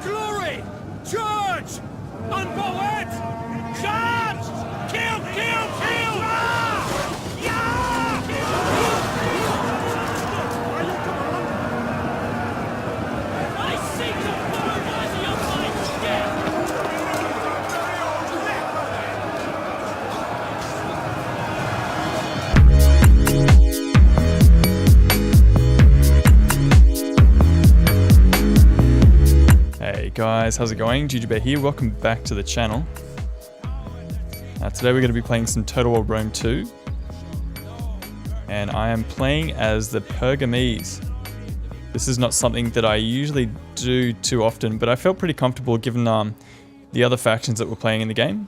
glory! Charge! Unbowed! Charge! Kill! Kill! Kill! I seek the fertilizer of my death! Hey guys, how's it going? GGBear here, welcome back to the channel. Today we're going to be playing some Total War Rome 2. And I am playing as the Pergamese. This is not something that I usually do too often, but I felt pretty comfortable given the other factions that we're playing in the game.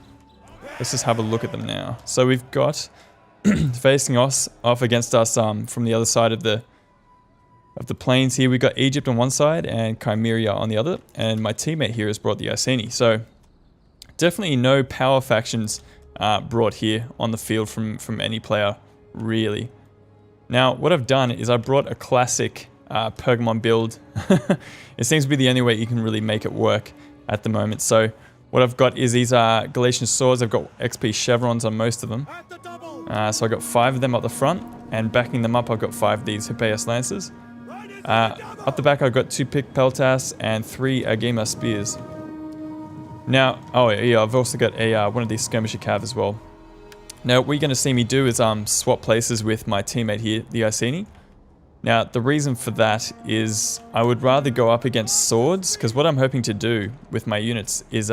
Let's just have a look at them now. So we've got facing us off against us from the other side of the plains here. We've got Egypt on one side and Chimeria on the other, and my teammate here has brought the Iceni. So definitely no power factions brought here on the field from any player, really. Now what I've done is I brought a classic Pergamon build. It seems to be the only way you can really make it work at the moment. So what I've got is these Galatian swords. I've got XP chevrons on most of them. So I've got 5 of them up the front, and backing them up I've got 5 of these Hippeus lances. Up the back I've got 2 Pick Peltas and 3 Agema spears. Now, oh yeah, I've also got a one of these Skirmisher Cav as well. Now what you're going to see me do is swap places with my teammate here, the Iceni. Now the reason for that is I would rather go up against swords, because what I'm hoping to do with my units is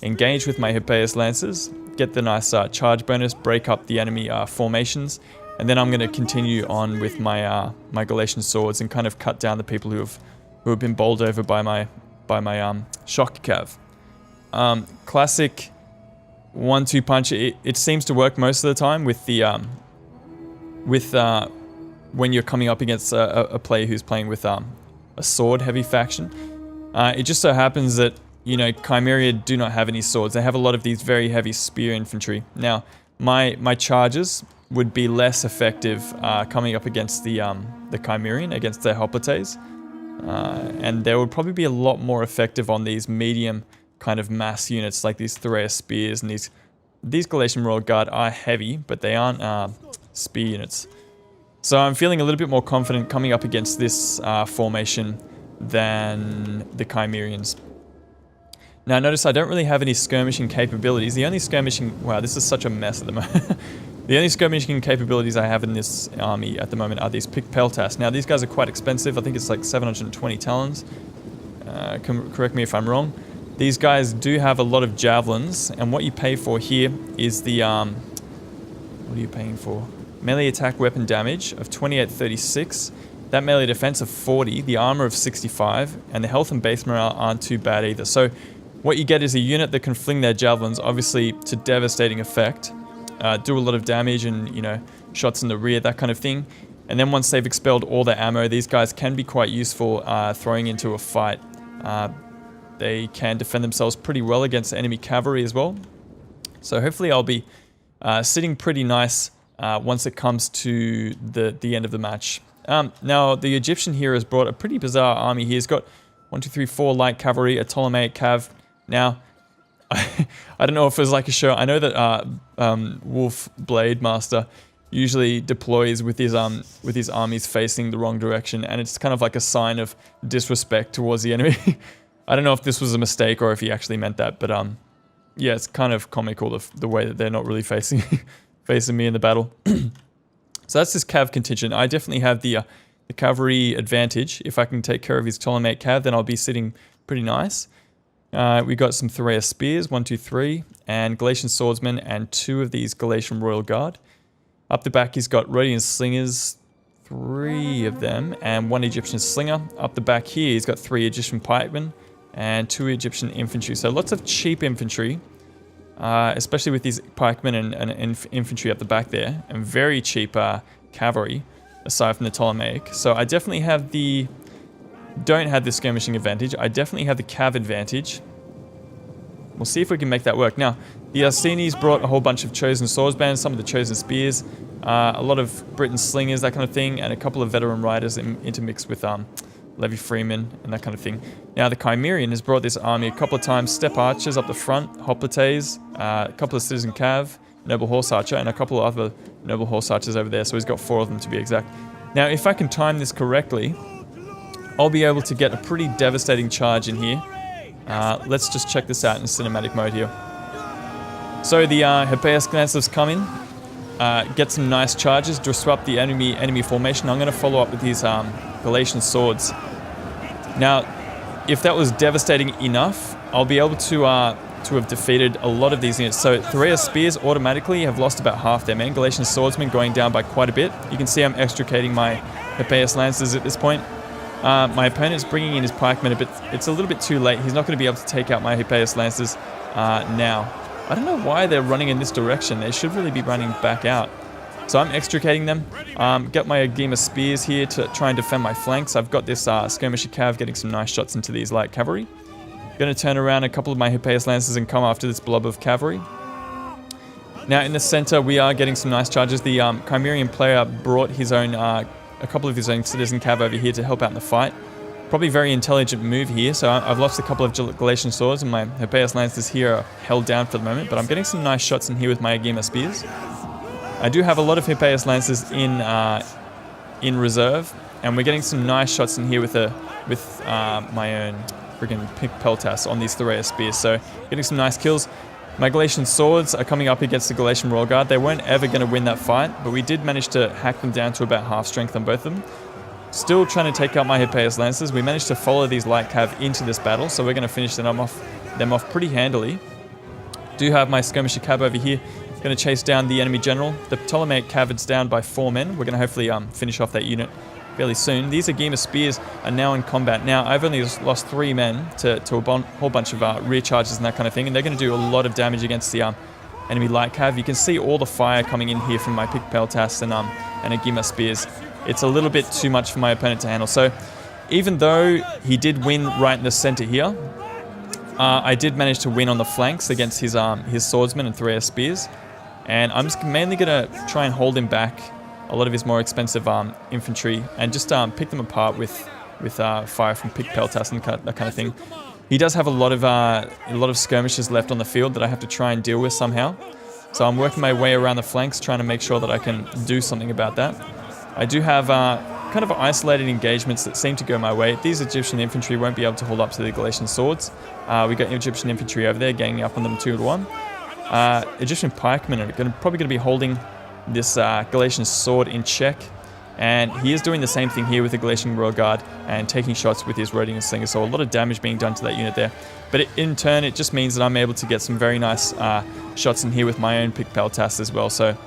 engage with my Hippeus Lancers, get the nice charge bonus, break up the enemy formations, and then I'm going to continue on with my my Galatian swords and kind of cut down the people who have been bowled over by my shock cav. Classic 1-2 punch. It seems to work most of the time with the when you're coming up against a player who's playing with a sword heavy faction. It just so happens that, you know, Chimeria do not have any swords. They have a lot of these very heavy spear infantry. Now my charges would be less effective coming up against the Chimerian, against their Hoplites. And they would probably be a lot more effective on these medium kind of mass units like these Thoraeus spears, and these Galatian Royal Guard are heavy, but they aren't spear units. So I'm feeling a little bit more confident coming up against this formation than the Chimerians. Now notice I don't really have any skirmishing capabilities. The only skirmishing... Wow, this is such a mess at the moment. The only skirmishing capabilities I have in this army at the moment are these Pick Peltas. Now these guys are quite expensive. I think it's like 720 talons. Correct me if I'm wrong. These guys do have a lot of javelins, and what you pay for here is the... what are you paying for? Melee attack weapon damage of 2836. That melee defense of 40, the armor of 65, and the health and base morale aren't too bad either. So what you get is a unit that can fling their javelins, obviously to devastating effect. Do a lot of damage and, you know, shots in the rear, that kind of thing. And then once they've expelled all their ammo, these guys can be quite useful throwing into a fight. They can defend themselves pretty well against enemy cavalry as well. So hopefully I'll be sitting pretty nice once it comes to the end of the match. Now the Egyptian here has brought a pretty bizarre army. He's got 1, 2, 3, 4 light cavalry, a Ptolemaic cav. Now, I don't know if it was like a show. I know that Wolf Blade Master usually deploys with his armies facing the wrong direction, and it's kind of like a sign of disrespect towards the enemy. I don't know if this was a mistake or if he actually meant that, but yeah, it's kind of comical the way that they're not really facing me in the battle. So that's this cav contingent. I definitely have the cavalry advantage. If I can take care of his Ptolemaic cav, then I'll be sitting pretty nice. We got some Thoraeus spears, 1, 2, 3, and Galatian swordsmen, and 2 of these Galatian Royal Guard. Up the back he's got Rhodian slingers, 3 of them, and 1 Egyptian slinger. Up the back here he's got 3 Egyptian pikemen and 2 Egyptian infantry. So lots of cheap infantry, especially with these pikemen and infantry up the back there, and very cheap cavalry, aside from the Ptolemaic. So I definitely have don't have the skirmishing advantage. I definitely have the cav advantage. We'll see if we can make that work. Now, the Iceni's brought a whole bunch of chosen swordsbands, some of the chosen spears, a lot of Britain slingers, that kind of thing, and a couple of veteran riders intermixed with Levy Freeman, and that kind of thing. Now the Chimerian has brought this army a couple of times. Step Archers up the front, Hoplites, a couple of Citizen Cav, Noble Horse Archer, and a couple of other Noble Horse Archers over there, so he's got 4 of them to be exact. Now if I can time this correctly, I'll be able to get a pretty devastating charge in here. Let's just check this out in cinematic mode here. So the Hippeus Lancers come in, get some nice charges, disrupt the enemy formation. I'm going to follow up with these Galatian Swords. Now, if that was devastating enough, I'll be able to have defeated a lot of these units. So Thorea Spears automatically have lost about half their men. Galatian Swordsmen going down by quite a bit. You can see I'm extricating my Hippeus Lancers at this point. My opponent's bringing in his pikemen, but it's a little bit too late. He's not going to be able to take out my Hippeus Lancers now. I don't know why they're running in this direction. They should really be running back out. So I'm extricating them. Get my Agema Spears here to try and defend my flanks. I've got this Skirmisher Cav getting some nice shots into these light cavalry. Going to turn around a couple of my Hippeus Lancers and come after this blob of cavalry. Now in the center, we are getting some nice charges. The Chimerian player brought his own, a couple of his own Citizen Cav over here to help out in the fight. Probably very intelligent move here. So I've lost a couple of Galatian Swords and my Hippeus Lancers here are held down for the moment, but I'm getting some nice shots in here with my Agema Spears. I do have a lot of Hippeus Lancers in reserve, and we're getting some nice shots in here with my own friggin' Pick Peltas on these Thorea Spears. So getting some nice kills. My Galatian Swords are coming up against the Galatian Royal Guard. They weren't ever going to win that fight, but we did manage to hack them down to about half strength on both of them. Still trying to take out my Hippeus Lancers. We managed to follow these light cav into this battle, so we're going to finish them off pretty handily. Do have my Skirmisher Cav over here. Going to chase down the enemy general. The Ptolemaic Cav is down by 4 men. We're going to hopefully finish off that unit fairly soon. These Agema Spears are now in combat. Now, I've only lost 3 men to a whole bunch of rear charges and that kind of thing, and they're going to do a lot of damage against the enemy light cav. You can see all the fire coming in here from my Pick Peltas and Agema Spears. It's a little bit too much for my opponent to handle. So, even though he did win right in the center here, I did manage to win on the flanks against his swordsmen and Thorea Spears. And I'm just mainly going to try and hold him back a lot of his more expensive infantry and just pick them apart with fire from Pick Peltas and that kind of thing. He does have a lot of skirmishes left on the field that I have to try and deal with somehow. So I'm working my way around the flanks, trying to make sure that I can do something about that. I do have kind of isolated engagements that seem to go my way. These Egyptian infantry won't be able to hold up to the Galatian Swords. We got Egyptian infantry over there ganging up on them 2-1. Egyptian pikemen are probably going to be holding this Galatian sword in check, and he is doing the same thing here with the Galatian Royal Guard and taking shots with his Rhodian Slinger, so a lot of damage being done to that unit there. But in turn, it just means that I'm able to get some very nice shots in here with my own Pick Peltas as well. So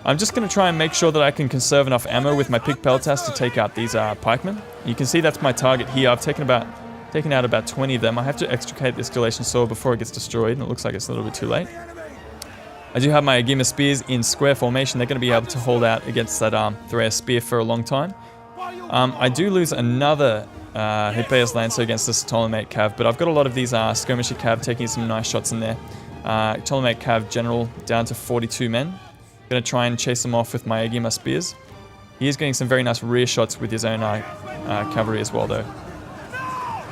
I'm just going to try and make sure that I can conserve enough ammo with my Pick Peltas to take out these pikemen. You can see that's my target here. I've taken out about 20 of them. I have to extricate this Galatian sword before it gets destroyed, and it looks like it's a little bit too late. I do have my Agema Spears in square formation. They're going to be able to hold out against that Thorea Spear for a long time. I do lose another Hippeus Lancer against this Ptolemaic Cav, but I've got a lot of these Skirmisher Cav taking some nice shots in there. Ptolemaic Cav General down to 42 men. Going to try and chase him off with my Agema Spears. He is getting some very nice rear shots with his own cavalry as well, though.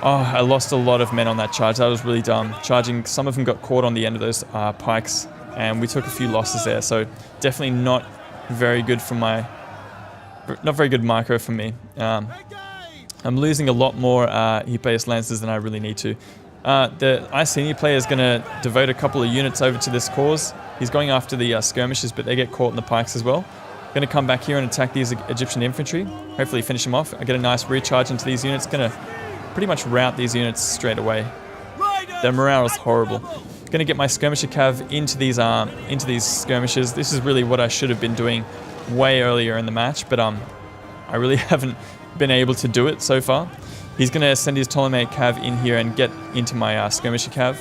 Oh, I lost a lot of men on that charge. That was really dumb. Charging, some of them got caught on the end of those pikes, and we took a few losses there. So definitely not very good for not very good micro for me. I'm losing a lot more Hippeus Lancers than I really need to. The Iceni player is going to devote a couple of units over to this cause. He's going after the skirmishers, but they get caught in the pikes as well. Going to come back here and attack these Egyptian infantry. Hopefully finish them off. I get a nice rear charge into these units. Going to pretty much rout these units straight away. Their morale is horrible. Going to get my Skirmisher Cav into these skirmishes. This is really what I should have been doing way earlier in the match, but I really haven't been able to do it so far. He's going to send his Ptolemaic Cav in here and get into my Skirmisher Cav.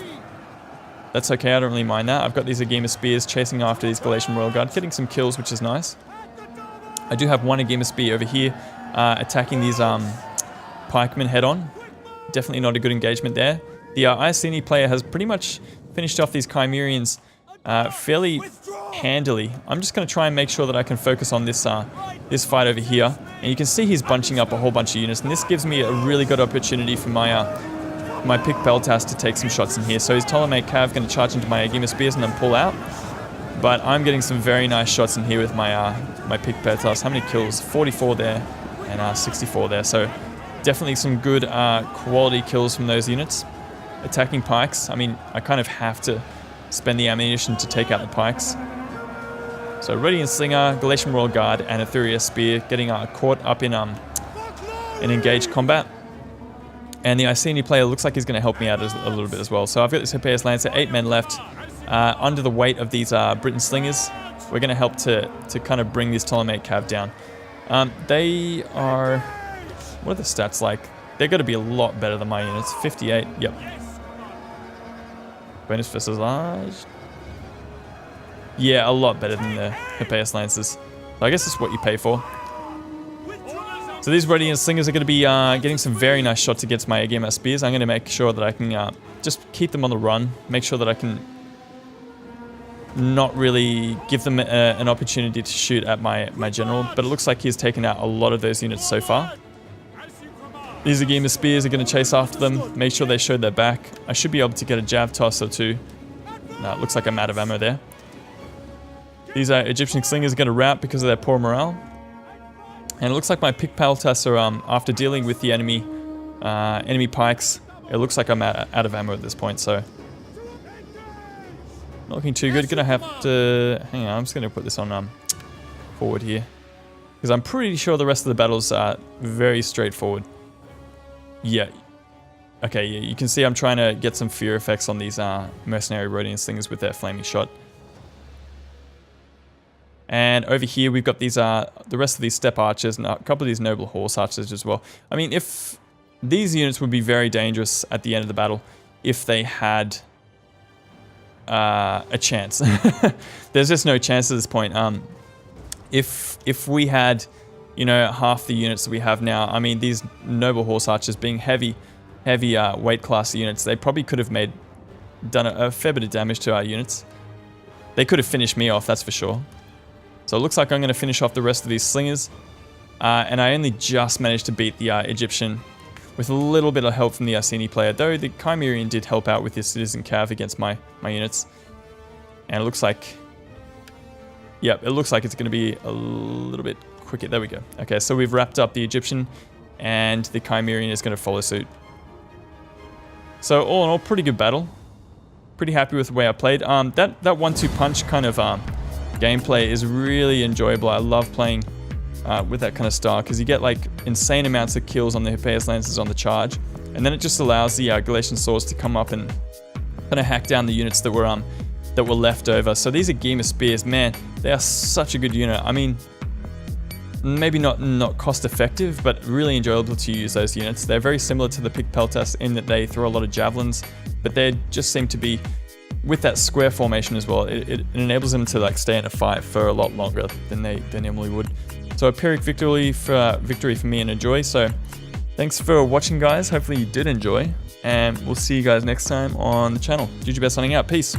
That's okay, I don't really mind that. I've got these Agema Spears chasing after these Galatian Royal Guard, getting some kills, which is nice. I do have one Agema Spear over here attacking these pikemen head-on. Definitely not a good engagement there. The Iceni player has pretty much finished off these Chimerians fairly handily. I'm just going to try and make sure that I can focus on this this fight over here. And you can see he's bunching up a whole bunch of units, and this gives me a really good opportunity for my my Pick Peltas to take some shots in here. So his Ptolemaic Cav going to charge into my Agema Spears and then pull out. But I'm getting some very nice shots in here with my my Pick Peltas. How many kills? 44 there and 64 there. So definitely some good quality kills from those units. Attacking pikes. I mean, I kind of have to spend the ammunition to take out the pikes. So Radiant Slinger, Galatian Royal Guard, and Etheria Spear getting caught up in engaged combat. And the Iceni player looks like he's going to help me out a little bit as well. So I've got this Hippeus Lancer, 8 men left. Under the weight of these Briton Slingers, we're going to help to kind of bring this Ptolemaic Cav down. They are... What are the stats like? They're going to be a lot better than my units. 58, yep. Bonus versus large. Yeah, a lot better than the Hippeus Lancers. So I guess that's what you pay for. So these Radiant Slingers are going to be getting some very nice shots against my Agema Spears. I'm going to make sure that I can just keep them on the run. Make sure that I can not really give them an opportunity to shoot at my general. But it looks like he's taken out a lot of those units so far. These Agema Spears are going to chase after them. Make sure they show their back. I should be able to get a jab toss or two. No, it looks like I'm out of ammo there. These Egyptian Slingers are going to rout because of their poor morale. And it looks like my Pick Peltas are, after dealing with the enemy pikes, it looks like I'm out of ammo at this point, so... Not looking too good. Gonna have to... Hang on, I'm just gonna put this on forward here. Because I'm pretty sure the rest of the battles are very straightforward. Yeah. Okay, yeah, you can see I'm trying to get some fear effects on these mercenary Radiant Slingers with their flaming shot. And over here we've got these the rest of these Steppe Archers and a couple of these Noble Horse Archers as well. I mean, if these units would be very dangerous at the end of the battle if they had a chance. There's just no chance at this point. If we had, you know, half the units that we have now, I mean, these Noble Horse Archers being heavy weight class units, they probably could have done a fair bit of damage to our units. They could have finished me off, that's for sure. So it looks like I'm going to finish off the rest of these Slingers. And I only just managed to beat the Egyptian with a little bit of help from the Iceni player, though the Chimerian did help out with his Citizen Cav against my units. And it looks like... Yep, it looks like it's going to be a little bit quicker. There we go. Okay, so we've wrapped up the Egyptian, and the Chimerian is going to follow suit. So all in all, pretty good battle. Pretty happy with the way I played. That 1-2 punch kind of gameplay is really enjoyable. I love playing with that kind of style because you get like insane amounts of kills on the Hippeus Lancers on the charge, and then it just allows the Galatian Swords to come up and kind of hack down the units that were left over. So these Agema Spears, man, they are such a good unit. I mean, maybe not cost effective, but really enjoyable to use those units. They're very similar to the Pick Peltas in that they throw a lot of javelins, but they just seem to be with that square formation as well. It enables them to like stay in a fight for a lot longer than they normally would. So a Pyrrhic victory for me and Enjoy. So thanks for watching, guys. Hopefully you did enjoy, and we'll see you guys next time on the channel. Jujubes signing out. Peace.